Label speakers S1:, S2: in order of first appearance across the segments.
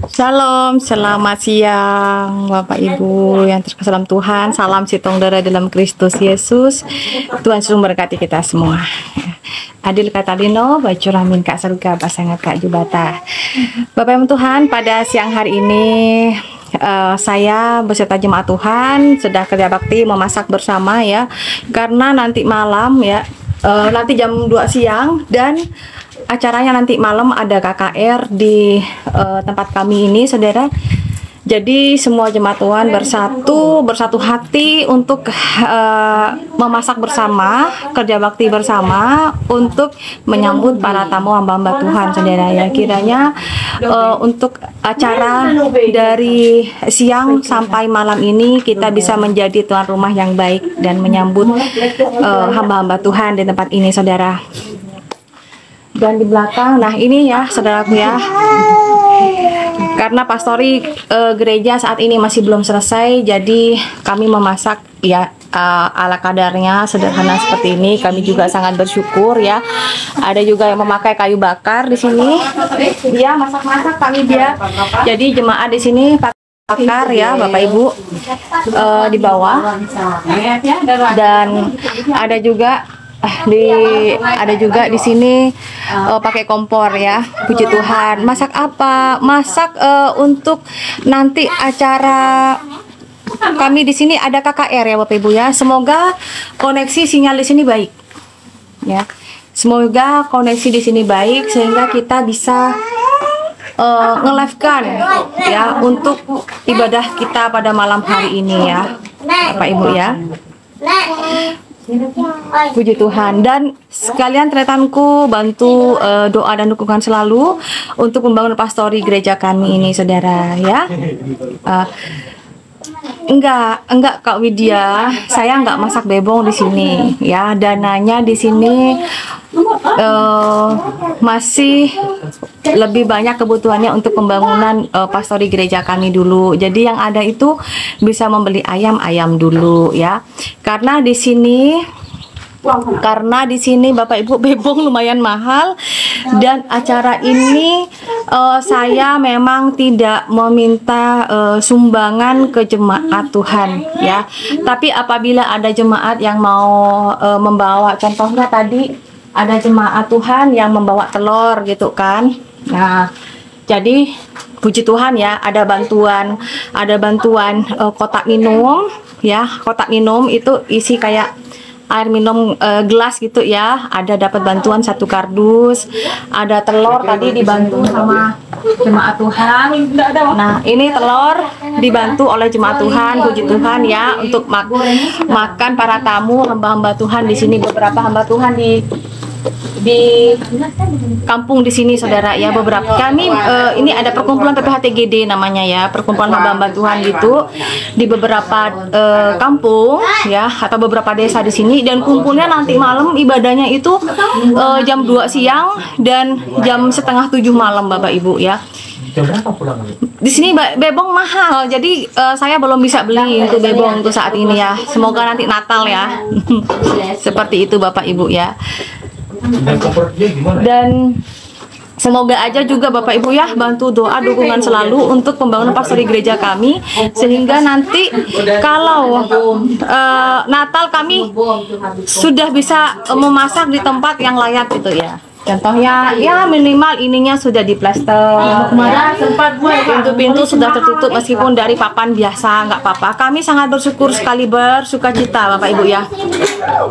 S1: Shalom, selamat siang Bapak Ibu yang terkasih dalam Tuhan. Salam sitongdara dalam Kristus Yesus. Tuhan suruh memberkati kita semua. Adil Katalino, Bacuramin Kak Saruga, pasangan Kak Jubata. Bapak Ibu Tuhan, pada siang hari ini saya beserta jemaat Tuhan sudah kerja bakti memasak bersama ya. Karena nanti malam ya, nanti jam 2 siang dan acaranya nanti malam ada KKR di tempat kami ini, saudara. Jadi semua jemaat Tuhan bersatu hati untuk memasak bersama, kerja bakti bersama untuk menyambut para tamu hamba-hamba Tuhan, saudara ya. Kiranya untuk acara dari siang sampai malam ini kita bisa menjadi tuan rumah yang baik dan menyambut hamba-hamba Tuhan di tempat ini, saudara. Dan di belakang, nah ini ya saudaraku ya, karena pastori gereja saat ini masih belum selesai, jadi kami memasak ya ala kadarnya, sederhana seperti ini. Kami juga sangat bersyukur ya. Ada juga yang memakai kayu bakar di sini. Dia masak-masak kami dia. Jadi jemaat di sini bakar ya Bapak Ibu di bawah. Dan ada juga di sini pakai kompor ya. Puji Tuhan. Masak apa? Masak untuk nanti acara kami di sini ada KKR ya Bapak Ibu ya. Semoga koneksi sinyal di sini baik ya. Semoga koneksi di sini baik sehingga kita bisa nge-live-kan ya untuk ibadah kita pada malam hari ini ya Bapak Ibu ya. Puji Tuhan. Dan sekalian tretanku bantu doa dan dukungan selalu untuk membangun pastori gereja kami ini, saudara ya. Enggak Kak Widya, saya enggak masak bebong di sini ya. Dananya di sini masih lebih banyak kebutuhannya untuk pembangunan pastori gereja kami dulu. Jadi yang ada itu bisa membeli ayam dulu ya. Karena di sini Bapak Ibu bebong lumayan mahal, dan acara ini saya memang tidak meminta sumbangan ke jemaat Tuhan ya. Tapi apabila ada jemaat yang mau membawa, contohnya tadi ada jemaat Tuhan yang membawa telur gitu kan. Nah, jadi puji Tuhan ya, ada bantuan kotak minum ya. Kotak minum itu isi kayak air minum gelas gitu ya. Ada dapat bantuan 1 kardus. Ada telur tadi dibantu sama jemaat Tuhan. Nah, ini telur dibantu oleh jemaat Tuhan, puji Tuhan ya, untuk makan para tamu hamba-hamba Tuhan di sini. Beberapa hamba Tuhan di kampung di sini, saudara ya. Beberapa kami ini ada perkumpulan PPHTGD namanya ya, perkumpulan hamba-hamba Tuhan gitu di beberapa kampung ya, atau beberapa desa di sini. Dan kumpulnya nanti malam, ibadahnya itu jam 2 siang dan jam setengah 7 malam Bapak Ibu ya. Di sini bebong mahal, jadi saya belum bisa beli untuk bebong untuk saat ini ya. Semoga nanti Natal ya. Seperti itu Bapak Ibu ya. Dan semoga aja juga Bapak Ibu ya bantu doa dukungan selalu untuk pembangunan pastori gereja kami, sehingga nanti kalau Natal kami sudah bisa memasak di tempat yang layak gitu ya. Contohnya ya minimal ininya sudah diplaster, pintu-pintu sudah tertutup meskipun dari papan biasa, nggak apa-apa. Kami sangat bersyukur sekali, bersuka cita Bapak Ibu ya.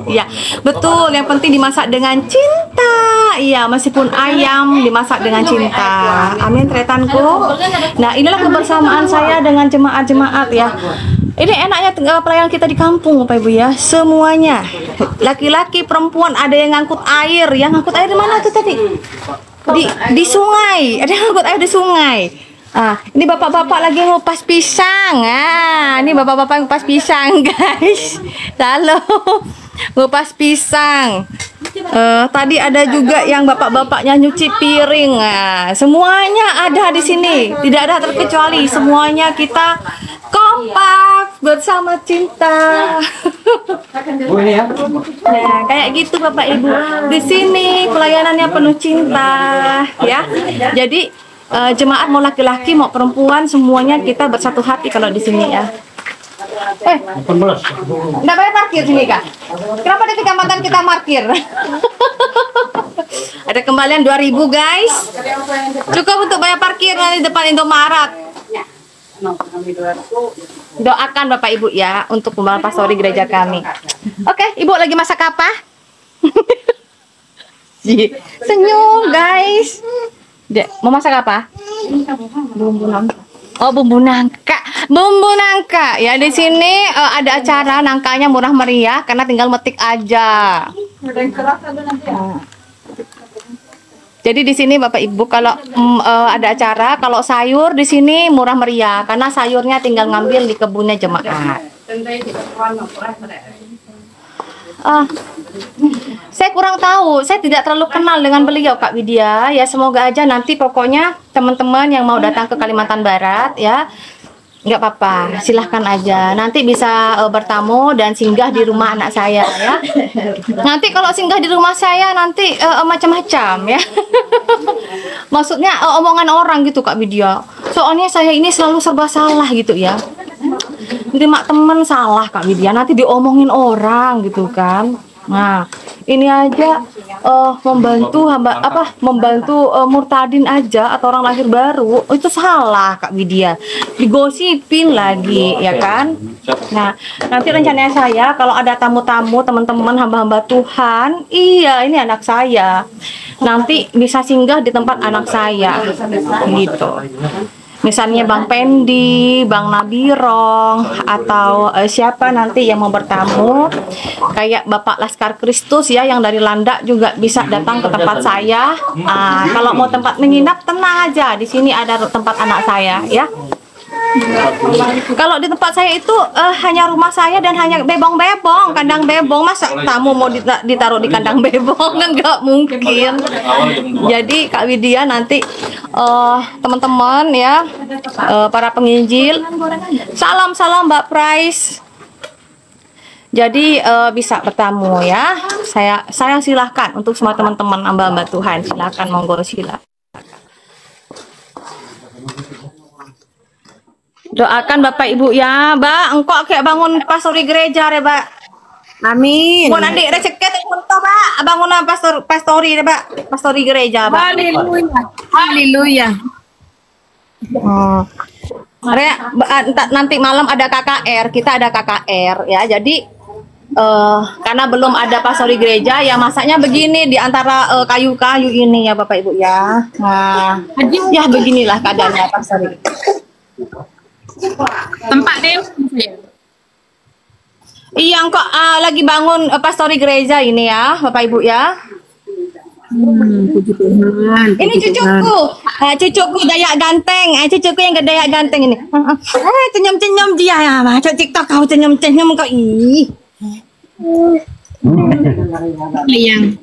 S1: Ya betul, yang penting dimasak dengan cinta. Iya, meskipun ayam dimasak dengan cinta. Amin tretanku. Nah, inilah kebersamaan saya dengan jemaat-jemaat ya. Ini enaknya pelayanan kita di kampung Bapak Ibu ya. Semuanya laki-laki, perempuan, ada yang ngangkut air. Yang ngangkut air di mana tuh tadi? Di sungai. Ada yang ngangkut air di sungai. Ini bapak-bapak lagi ngupas pisang. Ini bapak-bapak ngupas pisang, guys. Halo. Ngupas pisang. Tadi ada juga yang bapak-bapaknya nyuci piring. Semuanya ada di sini. Tidak ada terkecuali. Semuanya kita kompak bersama cinta. Nah, kayak gitu Bapak Ibu. Di sini pelayanannya penuh cinta, ya. Jadi jemaat mau laki-laki mau perempuan semuanya kita bersatu hati kalau di sini ya. Nggak bayar parkir sini Kak. Kenapa di kecamatan kita parkir? Ada kembalian 2.000 guys. Cukup untuk bayar parkir di depan Indomaret. Doakan Bapak Ibu ya untuk pembangunan pastori gereja kami. Oke, Ibu lagi masak apa? Senyum guys. Mau masak apa? Bumbu nangka. Oh, bumbu nangka. Bumbu nangka. Ya, di sini ada acara nangkanya murah meriah karena tinggal metik aja. Jadi di sini Bapak Ibu kalau ada acara, kalau sayur di sini murah meriah karena sayurnya tinggal ngambil di kebunnya jemaat. Saya kurang tahu, saya tidak terlalu kenal dengan beliau Kak Widya. Ya semoga aja nanti pokoknya teman-teman yang mau datang ke Kalimantan Barat ya, nggak apa-apa, silahkan aja. Nanti bisa bertamu dan singgah di rumah anak saya ya. Nanti kalau singgah di rumah saya nanti macam-macam ya. Maksudnya omongan orang gitu Kak Widya. Soalnya saya ini selalu serba salah gitu ya. Terima teman salah Kak Widya, nanti diomongin orang gitu kan. Nah, ini aja membantu membantu murtadin aja atau orang lahir baru itu salah Kak Widya, digosipin lagi ya kan. Nah, nanti rencananya saya kalau ada tamu-tamu teman-teman hamba-hamba Tuhan, iya ini anak saya, nanti bisa singgah di tempat anak saya gitu. Misalnya Bang Pendi, Bang Nabirong, atau siapa nanti yang mau bertamu, kayak Bapak Laskar Kristus ya, yang dari Landak juga bisa datang ke tempat saya. Kalau mau tempat menginap, tenang aja, di sini ada tempat anak saya ya. Kalau di tempat saya itu hanya rumah saya dan hanya bebong-bebong, kandang bebong. Masa tamu mau ditaruh di kandang bebong kan nggak mungkin. Jadi Kak Widya nanti teman-teman ya, para penginjil, salam Mbak Price. Jadi bisa bertamu ya. Saya silahkan untuk semua teman-teman hamba-hamba Tuhan, silahkan monggo silakan. Doakan Bapak Ibu ya, Mbak. Engkau kayak bangun pastori gereja ya, Mbak.
S2: Amin.
S1: Mau nanti rezeki untuk Mbak, bangunan pastori ya, Mbak. Pastori gereja, Mbak.
S2: Haleluya. Haleluya.
S1: Nanti malam ada KKR, kita ada KKR ya. Jadi karena belum ada pastori gereja ya, masaknya begini di antara kayu-kayu ini ya, Bapak Ibu ya. Nah, ya beginilah keadaannya pastori.
S2: Tempat deh.
S1: Iya, kok lagi bangun pastori gereja ini ya, Bapak Ibu ya.
S2: Puji Tuhan.
S1: Ini cucuku, cucuku Dayak ganteng, cucuku yang Dayak ganteng ini. Senyum-senyum dia ya, macam TikTok kau senyum-senyum kau ih.
S2: Sayang.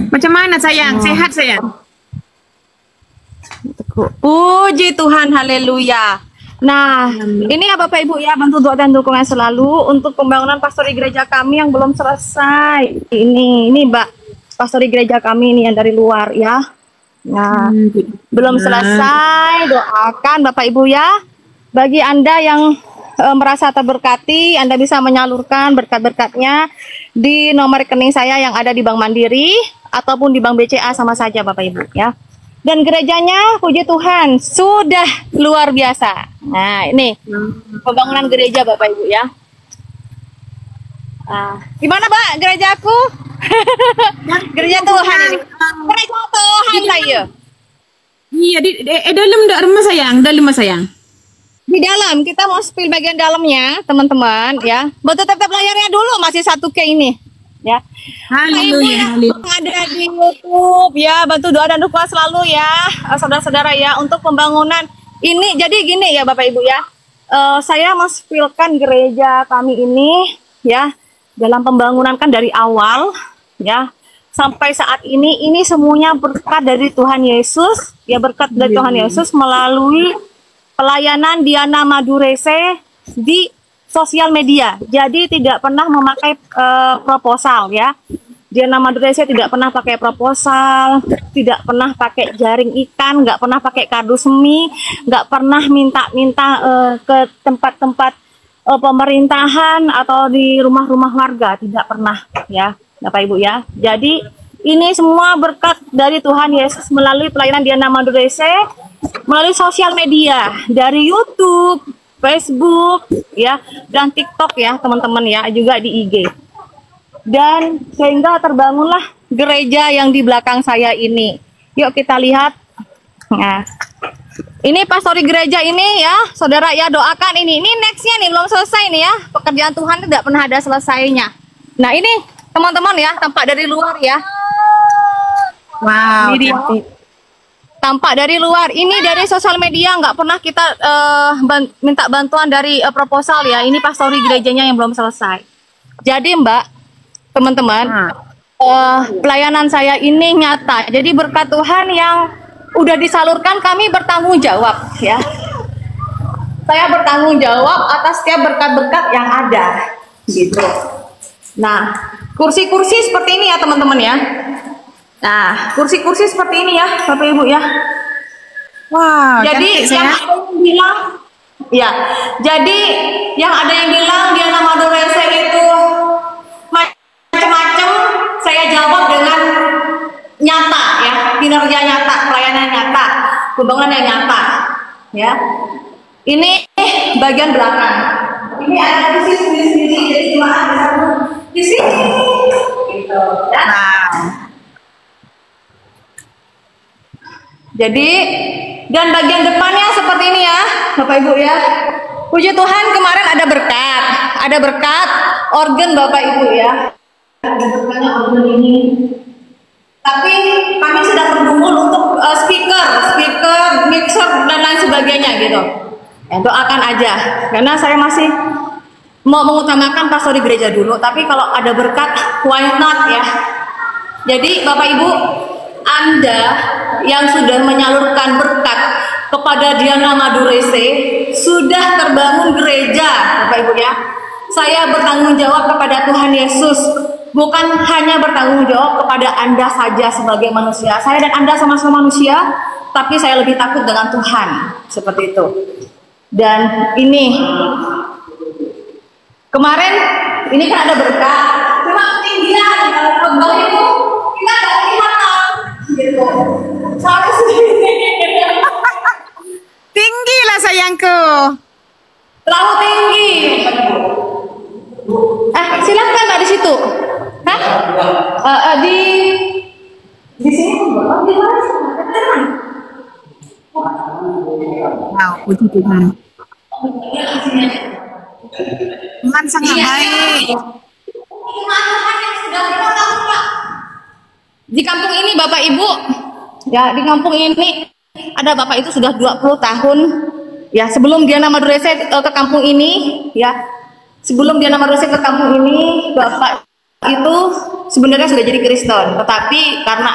S2: Macam mana sayang? Sehat sayang?
S1: Puji Tuhan, haleluya. Nah, ini ya Bapak Ibu ya, bantu doa dan dukungan selalu untuk pembangunan pastori gereja kami yang belum selesai. Ini Mbak, pastori gereja kami ini yang dari luar ya. Nah, belum selesai, doakan Bapak Ibu ya. Bagi Anda yang merasa terberkati, Anda bisa menyalurkan berkat-berkatnya di nomor rekening saya yang ada di Bank Mandiri ataupun di Bank BCA sama saja Bapak Ibu ya. Dan gerejanya, puji Tuhan, sudah luar biasa. Nah, ini pembangunan gereja Bapak Ibu ya. Gimana Mbak gerejaku? Gereja Tuhan ini. Gereja Tuhan saya.
S2: Iya, di dalam rumah sayang, dalam rumah sayang.
S1: Di dalam, kita mau spill bagian dalamnya, teman-teman ya. Buat tetap layarnya dulu, masih 1K ini. Ya,
S2: haleluya,
S1: ada di YouTube ya, bantu doa dan dukungan selalu ya, saudara-saudara ya, untuk pembangunan ini. Jadi gini ya Bapak Ibu ya, saya menspilkan gereja kami ini ya, dalam pembangunan kan dari awal ya sampai saat ini semuanya berkat dari Tuhan Yesus ya, berkat dari Tuhan Yesus melalui pelayanan Diana Madurese di sosial media. Jadi tidak pernah memakai proposal ya. Diana Madurese tidak pernah pakai proposal, tidak pernah pakai jaring ikan, nggak pernah pakai kardus semi, nggak pernah minta-minta ke tempat-tempat pemerintahan atau di rumah-rumah warga, tidak pernah ya Bapak Ibu ya. Jadi ini semua berkat dari Tuhan Yesus melalui pelayanan Diana Madurese, melalui sosial media, dari YouTube, Facebook ya, dan TikTok ya teman-teman ya, juga di IG. Dan sehingga terbangunlah gereja yang di belakang saya ini. Yuk kita lihat. Nah, ini pastori gereja ini ya, saudara ya, doakan ini. Ini nextnya nih belum selesai nih ya. Pekerjaan Tuhan tidak pernah ada selesainya. Nah ini teman-teman ya, tampak dari luar ya.
S2: Wow,
S1: Ini dia. Tampak dari luar. Ini dari sosial media, nggak pernah kita minta bantuan dari proposal ya. Ini pastori gerejanya yang belum selesai. Jadi Mbak, teman-teman, pelayanan saya ini nyata. Jadi berkat Tuhan yang udah disalurkan, kami bertanggung jawab ya. Saya bertanggung jawab atas setiap berkat-berkat yang ada gitu. Nah, kursi-kursi seperti ini ya teman-teman ya. Nah, kursi-kursi seperti ini ya Bapak Ibu ya.
S2: wow,
S1: Jadi
S2: cantik,
S1: yang
S2: saya.
S1: ada yang bilang ya, jadi yang ada yang bilang Diana Madurese itu macam-macam, saya jawab dengan nyata ya, kinerja nyata, pelayanan nyata, pembangunan yang nyata ya. Ini bagian belakang. Ini ada di sini, jadi cuma ada satu di sini gitu ya. Jadi dan bagian depannya seperti ini ya Bapak Ibu ya. Puji Tuhan kemarin ada berkat organ Bapak Ibu ya. Ada berkatnya organ ini. Tapi kami sedang bergumul untuk speaker, mixer dan lain sebagainya gitu. Doakan aja, karena saya masih mau mengutamakan pastor di gereja dulu. Tapi kalau ada berkat, why not ya? Jadi Bapak Ibu, Anda yang sudah menyalurkan berkat kepada Diana Madurese, sudah terbangun gereja Bapak Ibu ya. Saya bertanggung jawab kepada Tuhan Yesus, bukan hanya bertanggung jawab kepada Anda saja sebagai manusia. Saya dan Anda sama-sama manusia, tapi saya lebih takut dengan Tuhan, seperti itu. Dan ini kemarin ini kan ada berkat, cuma ketinggian kalau kembali itu kita nggak kelihatan gitu. Harus
S2: Tinggi lah sayangku.
S1: terlalu tinggi. Silakan Mbak di situ. Hah? Di sini di mana?
S2: Wow, puji Tuhan. Tuhan sangat baik.
S1: Di kampung ini Bapak Ibu, ya di kampung ini ada Bapak itu sudah 20 tahun. Ya sebelum Diana Madurese ke kampung ini, ya sebelum Diana Madurese ke kampung ini, Bapak itu sebenarnya sudah jadi Kristen, tetapi karena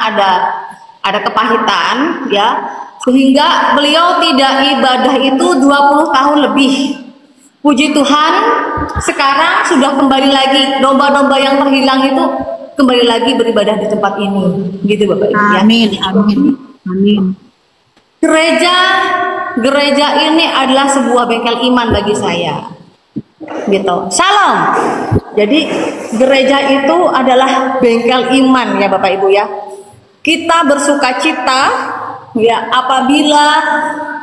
S1: ada kepahitan, ya sehingga beliau tidak ibadah itu 20 tahun lebih. Puji Tuhan, sekarang sudah kembali lagi, domba-domba yang terhilang itu kembali lagi beribadah di tempat ini, gitu Bapak Ibu ya.
S2: Amin, amin, amin.
S1: Gereja ini adalah sebuah bengkel iman bagi saya, gitu. Shalom. Jadi gereja itu adalah bengkel iman ya Bapak Ibu ya. Kita bersuka cita ya apabila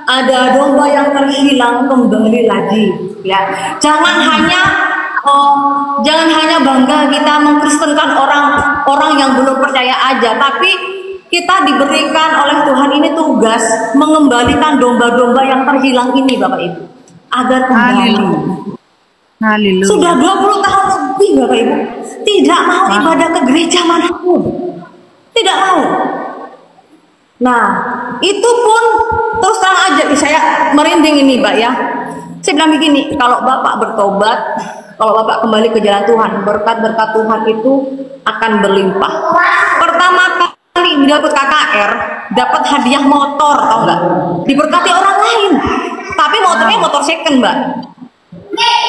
S1: ada domba yang terhilang kembali lagi ya. Jangan hanya bangga kita mengkristenkan orang yang belum percaya aja, tapi kita diberikan oleh Tuhan ini tugas mengembalikan domba-domba yang terhilang ini Bapak Ibu agar kembali.
S2: Haleluya.
S1: Sudah 20 tahun lebih Bapak Ibu tidak mau ibadah ke gereja manapun, tidak mau. Nah, itu pun terus terang aja saya merinding ini Mbak ya. Saya bilang begini, kalau Bapak bertobat, kalau Bapak kembali ke jalan Tuhan, berkat-berkat Tuhan itu akan berlimpah. Pertama kali dapat KKR, dapat hadiah motor, tau nggak? Diberkati orang lain, tapi motornya motor second Mbak.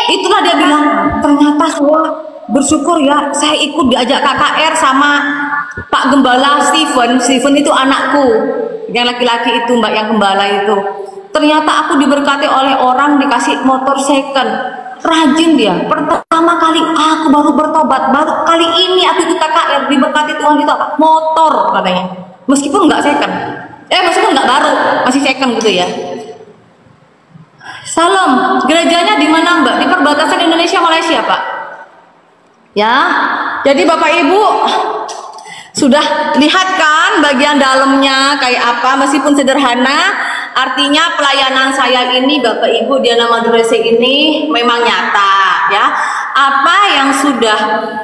S1: Itulah dia bilang, ternyata saya bersyukur ya, saya ikut diajak KKR sama Pak Gembala Steven. Steven itu anakku, yang laki-laki itu Mbak, yang gembala itu. Ternyata aku diberkati oleh orang, dikasih motor second. Rajin dia. Pertama kali aku baru bertobat, baru kali ini aku ikut KKR, diberkati Tuhan itu apa? Motor katanya. Meskipun nggak second, meskipun nggak baru, masih second gitu ya. Salam, gerejanya di mana Mbak? Di perbatasan Indonesia Malaysia Pak. Ya, jadi Bapak Ibu sudah lihat kan bagian dalamnya kayak apa, meskipun sederhana, artinya pelayanan saya ini Bapak Ibu Diana Madurese ini memang nyata ya. Apa yang sudah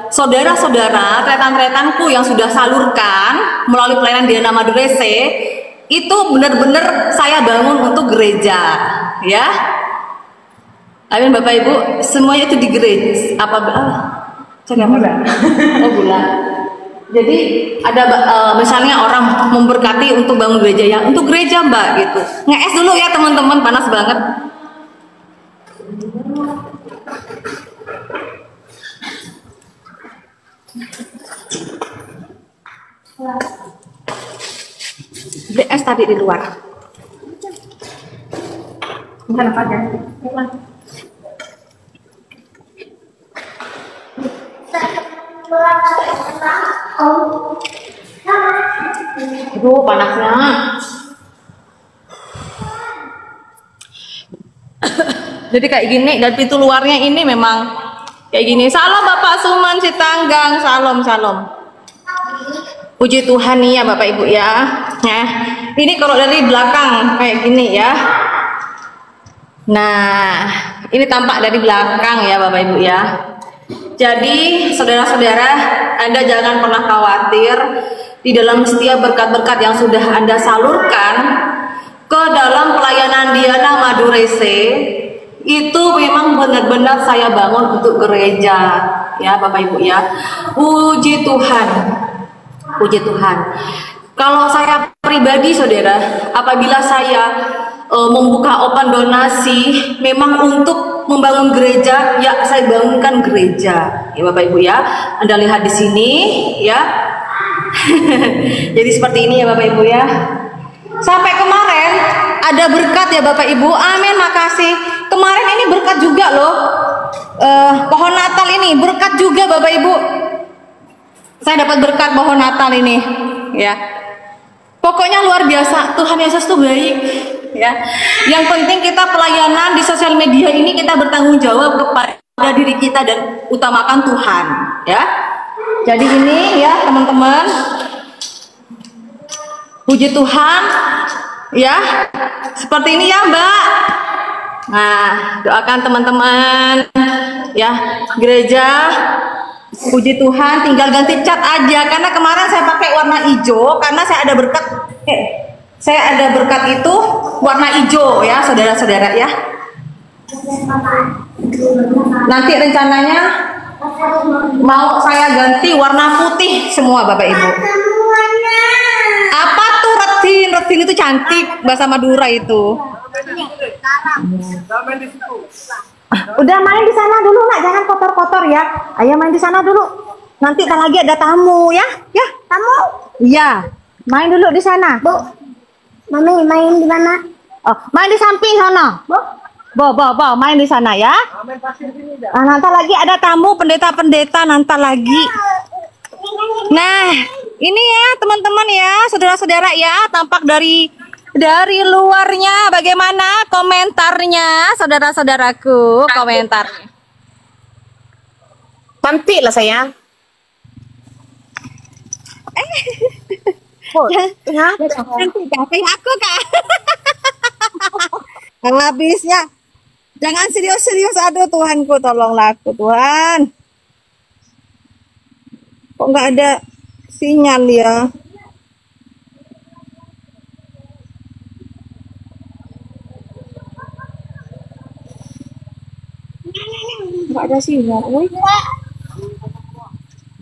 S1: saudara-saudara, tretan-tretanku yang sudah salurkan melalui pelayanan Diana Madurese itu benar-benar saya bangun untuk gereja ya. Amin Bapak Ibu, semuanya itu di gereja gula. Oh gula. Jadi ada misalnya orang memberkati untuk bangun gereja ya, untuk gereja Mbak gitu. Nge-es dulu ya teman-teman, panas banget. Beli es tadi di luar. Bukan apa aja. Aduh panasnya. Jadi kayak gini, dan pintu luarnya ini memang kayak gini. Salam Bapak Suman Sitanggang, salam. Puji Tuhan nih ya Bapak Ibu ya. Nah, ini kalau dari belakang kayak gini ya. Nah, ini tampak dari belakang ya Bapak Ibu ya. Jadi saudara-saudara, Anda jangan pernah khawatir di dalam setiap berkat-berkat yang sudah Anda salurkan ke dalam pelayanan Diana Madurese, itu memang benar-benar saya bangun untuk gereja ya Bapak Ibu ya. Puji Tuhan. Puji Tuhan. Kalau saya pribadi saudara, apabila saya membuka open donasi memang untuk membangun gereja, ya saya bangunkan gereja ya Bapak Ibu ya. Anda lihat di sini ya. Jadi seperti ini ya Bapak Ibu ya. Sampai kemarin ada berkat ya Bapak Ibu. Amin, makasih. Kemarin ini berkat juga loh. Pohon Natal ini berkat juga Bapak Ibu. Saya dapat berkat pohon Natal ini ya. Pokoknya luar biasa, Tuhan Yesus tuh baik ya. Yang penting kita pelayanan di sosial media ini kita bertanggung jawab kepada diri kita dan utamakan Tuhan ya. Jadi ini ya teman-teman, puji Tuhan ya, seperti ini ya Mbak. Nah, doakan teman-teman ya, gereja. Puji Tuhan, tinggal ganti cat aja karena kemarin saya pakai warna hijau karena saya ada berkat. Saya ada berkat itu warna hijau ya, saudara-saudara ya. Nanti rencananya mau saya ganti warna putih semua Bapak Ibu. Apa tuh retin? Retin itu cantik, bahasa Madura itu. Udah main di sana dulu nak, jangan kotor-kotor ya. Ayo main di sana dulu. Nanti lagi ada tamu ya. Ya, tamu. Iya. Main dulu di sana. Bu. Mami main di mana? Oh, main di samping sana. Bu. Bo, main di sana ya. Nah, nanti lagi ada tamu pendeta-pendeta nanti lagi. Nah, ini ya teman-teman ya, saudara-saudara ya, tampak dari luarnya bagaimana komentarnya saudara-saudaraku, komentarnya.
S2: Cantik lah sayang.
S1: Cantik kah? Kayak aku kah? Kalau habisnya jangan serius-serius, aduh Tuhanku tolonglah aku Tuhan. Kok nggak ada sinyal ya? Nggak ada sinyal.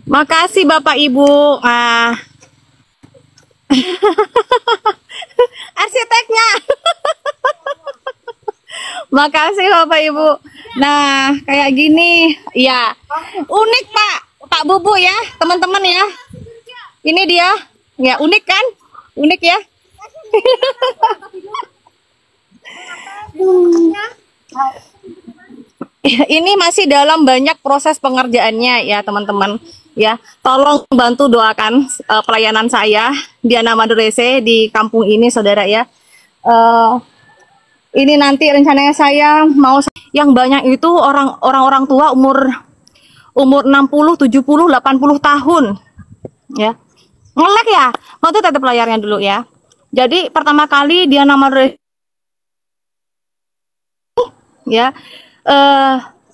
S1: Makasih Bapak Ibu. Arsiteknya. Makasih Bapak Ibu. Nah, kayak gini ya. Unik Pak. Kak Bubu ya, teman-teman ya. Ini dia. Ya, unik kan? Unik ya. Ini masih dalam banyak proses pengerjaannya ya, teman-teman. Ya, tolong bantu doakan pelayanan saya Diana Madurese di kampung ini, saudara ya. Ini nanti rencananya saya mau yang banyak itu orang-orang tua umur 60, 70, 80 tahun. Ya. Ngelek ya. Mau tuh tetap layarnya dulu ya. Jadi pertama kali Diana Madurese ya,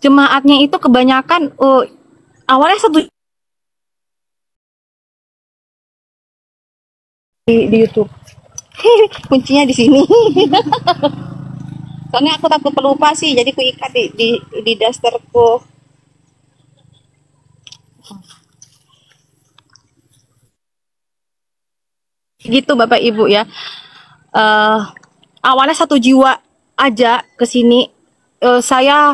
S1: jemaatnya itu kebanyakan awalnya satu di YouTube. Kuncinya di sini. Soalnya aku takut pelupa sih, jadi aku ikat di dasterku. Gitu Bapak Ibu ya. Awalnya satu jiwa aja ke sini. Saya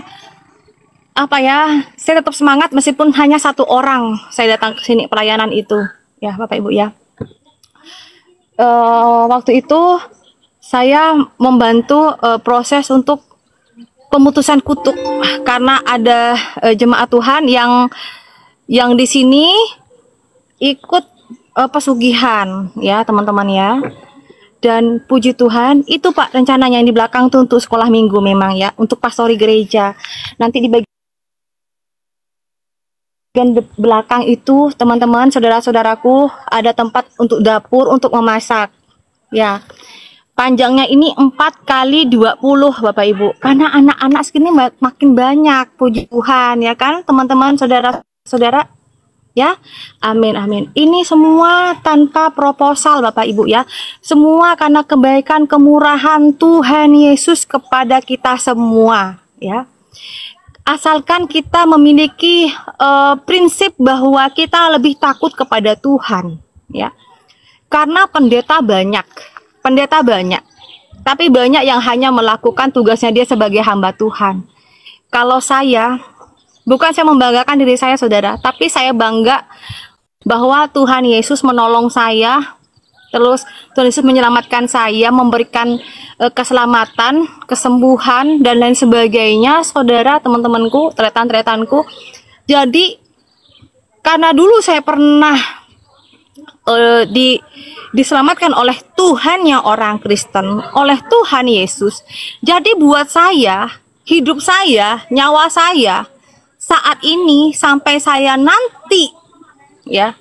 S1: apa ya? Saya tetap semangat meskipun hanya satu orang saya datang ke sini pelayanan itu, ya Bapak Ibu ya. Waktu itu saya membantu proses untuk pemutusan kutuk karena ada jemaat Tuhan yang di sini ikut pesugihan ya teman-teman ya. Dan puji Tuhan itu Pak rencananya yang di belakang tuh untuk sekolah minggu memang ya, untuk pastori gereja. Nanti di bagian belakang itu teman-teman saudara-saudaraku ada tempat untuk dapur untuk memasak ya. Panjangnya ini 4 kali 20 Bapak Ibu, karena anak-anak segini makin banyak, puji Tuhan ya kan teman-teman saudara-saudara ya. Amin amin. Ini semua tanpa proposal Bapak Ibu ya, semua karena kebaikan kemurahan Tuhan Yesus kepada kita semua ya. Asalkan kita memiliki prinsip bahwa kita lebih takut kepada Tuhan ya. Karena pendeta banyak, tapi banyak yang hanya melakukan tugasnya dia sebagai hamba Tuhan. Kalau saya, bukan saya membanggakan diri saya saudara, tapi saya bangga bahwa Tuhan Yesus menolong saya. Terus Tuhan Yesus menyelamatkan saya, memberikan keselamatan, kesembuhan, dan lain sebagainya, saudara, teman-temanku, tretan-tretanku. Jadi, karena dulu saya pernah diselamatkan oleh Tuhannya orang Kristen, oleh Tuhan Yesus. Jadi buat saya, hidup saya, nyawa saya, saat ini sampai saya nanti, ya,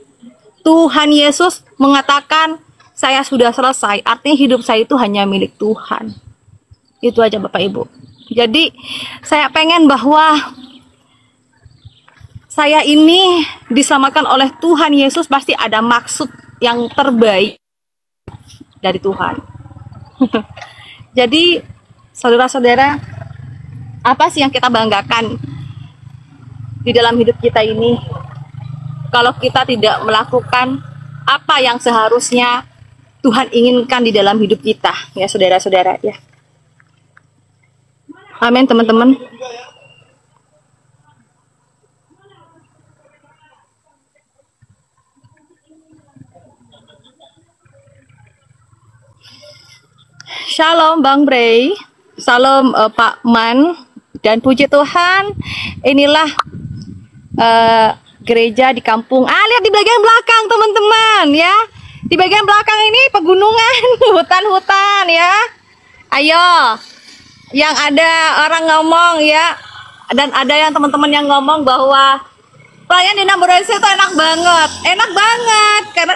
S1: Tuhan Yesus mengatakan, saya sudah selesai, artinya hidup saya itu hanya milik Tuhan. Itu aja Bapak Ibu. Jadi saya pengen bahwa saya ini diselamatkan oleh Tuhan Yesus, pasti ada maksud yang terbaik dari Tuhan. Jadi saudara-saudara, apa sih yang kita banggakan di dalam hidup kita ini kalau kita tidak melakukan apa yang seharusnya Tuhan inginkan di dalam hidup kita, ya saudara-saudara ya. Amin teman-teman. Shalom Bang Bray, Shalom Pak Man, dan puji Tuhan inilah gereja di kampung. Lihat di bagian belakang teman-teman ya. Di bagian belakang ini pegunungan, hutan-hutan ya. Ayo, yang ada orang ngomong ya, dan ada yang teman-teman yang ngomong bahwa pelayan di Namborasi itu enak banget karena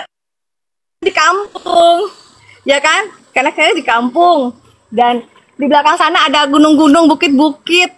S1: di kampung, ya kan? Karena saya di kampung dan di belakang sana ada gunung-gunung, bukit-bukit.